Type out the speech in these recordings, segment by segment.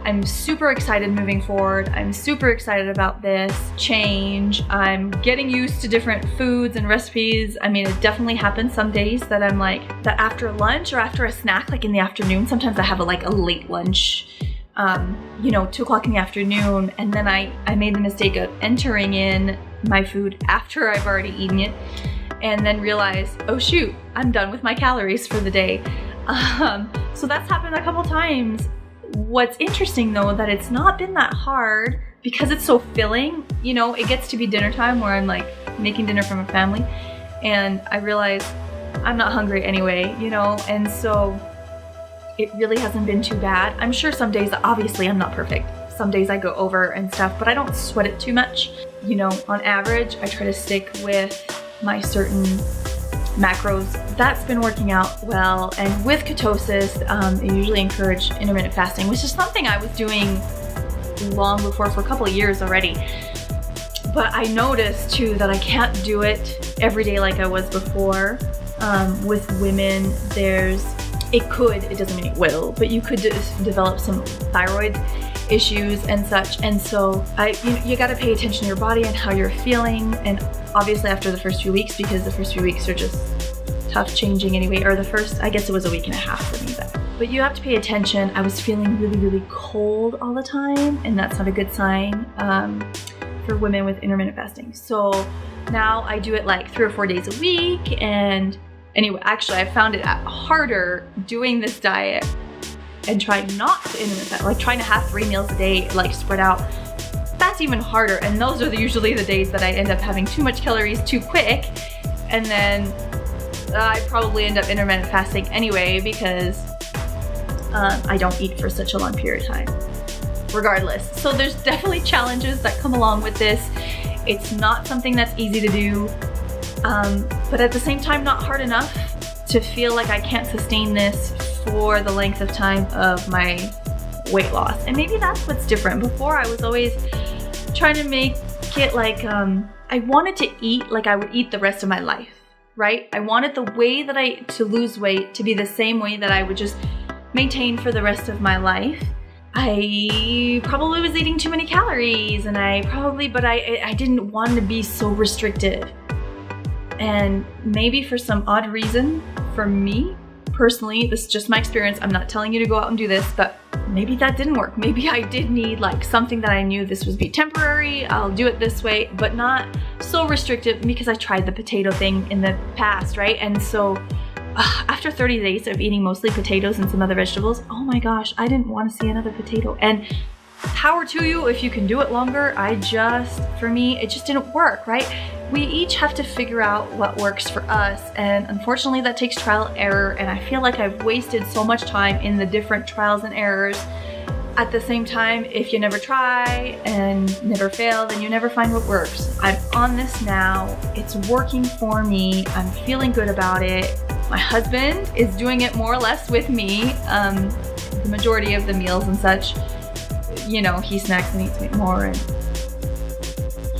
I'm super excited moving forward. I'm super excited about this change. I'm getting used to different foods and recipes. I mean, it definitely happens some days that I'm like, that after lunch or after a snack, like in the afternoon, sometimes I have a late lunch, 2 o'clock in the afternoon. And then I made the mistake of entering in my food after I've already eaten it and then realized, oh shoot, I'm done with my calories for the day. So that's happened a couple times. What's interesting though, that it's not been that hard because it's so filling. It gets to be dinner time where I'm like making dinner for my family and I realize I'm not hungry anyway, and so it really hasn't been too bad. I'm sure some days, obviously I'm not perfect. Some days I go over and stuff, but I don't sweat it too much. On average, I try to stick with my certain macros. That's been working out well. And with ketosis, I usually encourage intermittent fasting, which is something I was doing long before for a couple of years already. But I noticed too that I can't do it every day like I was before. With women, it doesn't mean it will, but you could develop some thyroid issues and such. And so you got to pay attention to your body and how you're feeling. And obviously after the first few weeks, because the first few weeks are just tough changing anyway, or I guess it was a week and a half for me. But you have to pay attention. I was feeling really, really cold all the time, and that's not a good sign for women with intermittent fasting. So now I do it like 3 or 4 days a week. And anyway, actually I found it harder doing this diet and trying not to intermittent fast, like trying to have 3 meals a day, like spread out. That's even harder. And those are usually the days that I end up having too much calories too quick. And then I probably end up intermittent fasting anyway because I don't eat for such a long period of time, regardless. So there's definitely challenges that come along with this. It's not something that's easy to do, but at the same time, not hard enough to feel like I can't sustain this for the length of time of my weight loss. And maybe that's what's different. Before I was always trying to make it like, I wanted to eat like I would eat the rest of my life, right? I wanted the way that to lose weight to be the same way that I would just maintain for the rest of my life. I probably was eating too many calories but I didn't want to be so restrictive. And maybe for some odd reason, for me personally, this is just my experience, I'm not telling you to go out and do this, but maybe that didn't work. Maybe I did need like something that I knew this would be temporary, I'll do it this way, but not so restrictive, because I tried the potato thing in the past, right? And so after 30 days of eating mostly potatoes and some other vegetables, oh my gosh, I didn't want to see another potato. And power to you if you can do it longer. For me, it just didn't work, right? We each have to figure out what works for us. And unfortunately, that takes trial and error. And I feel like I've wasted so much time in the different trials and errors. At the same time, if you never try and never fail, then you never find what works. I'm on this now. It's working for me. I'm feeling good about it. My husband is doing it more or less with me. The majority of the meals and such, he snacks and eats more, and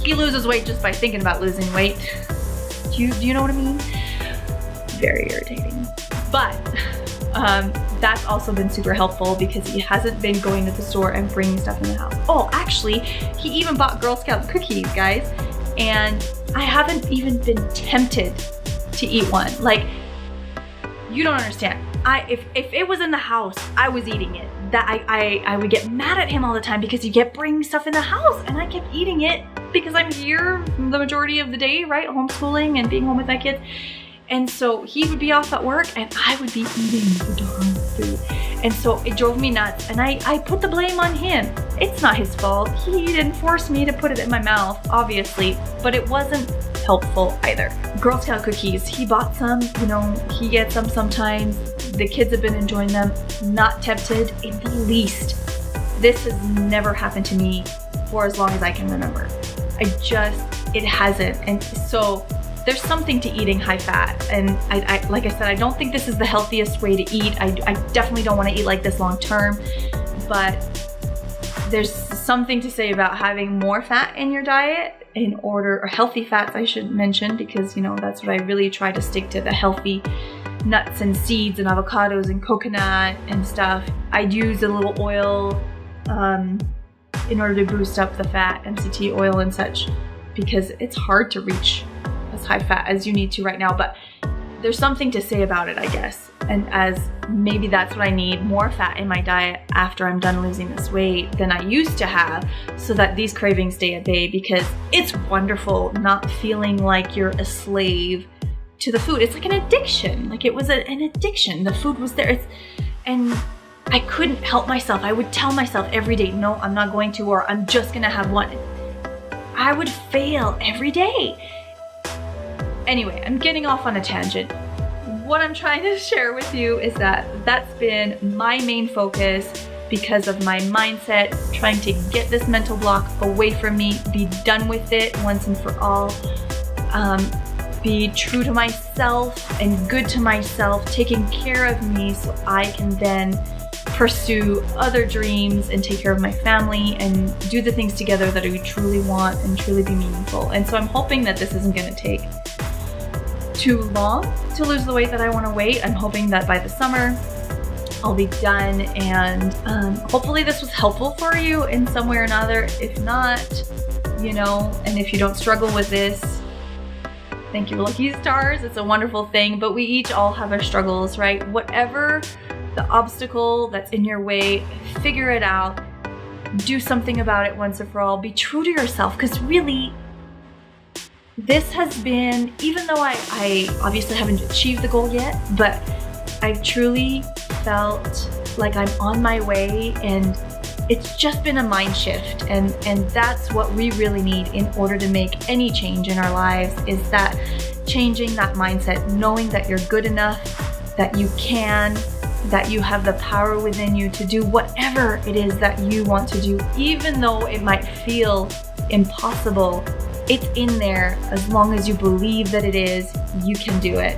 he loses weight just by thinking about losing weight. Do you know what I mean? Very irritating. But that's also been super helpful because he hasn't been going to the store and bringing stuff in the house. Oh, actually, he even bought Girl Scout cookies, guys, and I haven't even been tempted to eat one. Like, you don't understand. If it was in the house, I was eating it. I would get mad at him all the time because he kept bringing stuff in the house, and I kept eating it because I'm here the majority of the day, right? Homeschooling and being home with my kids. And so he would be off at work and I would be eating the darn food. And so it drove me nuts. And I put the blame on him. It's not his fault. He didn't force me to put it in my mouth, obviously, but it wasn't helpful either. Girl Scout cookies, he bought some, he gets them sometimes. The kids have been enjoying them. Not tempted in the least. This has never happened to me for as long as I can remember. It hasn't. And so there's something to eating high fat. And I like I said, I don't think this is the healthiest way to eat. I definitely don't want to eat like this long term, but there's something to say about having more fat in your diet or healthy fats, I should mention, because that's what I really try to stick to, the healthy nuts and seeds and avocados and coconut and stuff. I'd use a little oil in order to boost up the fat, MCT oil and such, because it's hard to reach as high fat as you need to right now. But there's something to say about it, I guess. And as maybe that's what I need, more fat in my diet after I'm done losing this weight than I used to have, so that these cravings stay at bay, because it's wonderful not feeling like you're a slave to the food. It's like an addiction. Like it was an addiction. The food was there. And I couldn't help myself. I would tell myself every day, no, I'm not going to, or I'm just gonna have one. I would fail every day. Anyway, I'm getting off on a tangent. What I'm trying to share with you is that that's been my main focus because of my mindset, trying to get this mental block away from me, be done with it once and for all, be true to myself and good to myself, taking care of me so I can then pursue other dreams and take care of my family and do the things together that I truly want and truly be meaningful. And so I'm hoping that this isn't going to take too long to lose the weight that I want to wait. I'm hoping that by the summer I'll be done, and hopefully this was helpful for you in some way or another. If not, you know, and if you don't struggle with this, thank you, lucky stars. It's a wonderful thing, but we each all have our struggles, right? Whatever the obstacle that's in your way, figure it out, do something about it once and for all, be true to yourself, because really, this has been, even though I obviously haven't achieved the goal yet, but I've truly felt like I'm on my way, and it's just been a mind shift, and that's what we really need in order to make any change in our lives, is that changing that mindset, knowing that you're good enough, that you can, that you have the power within you to do whatever it is that you want to do, even though it might feel impossible. It's in there. As long as you believe that it is, you can do it.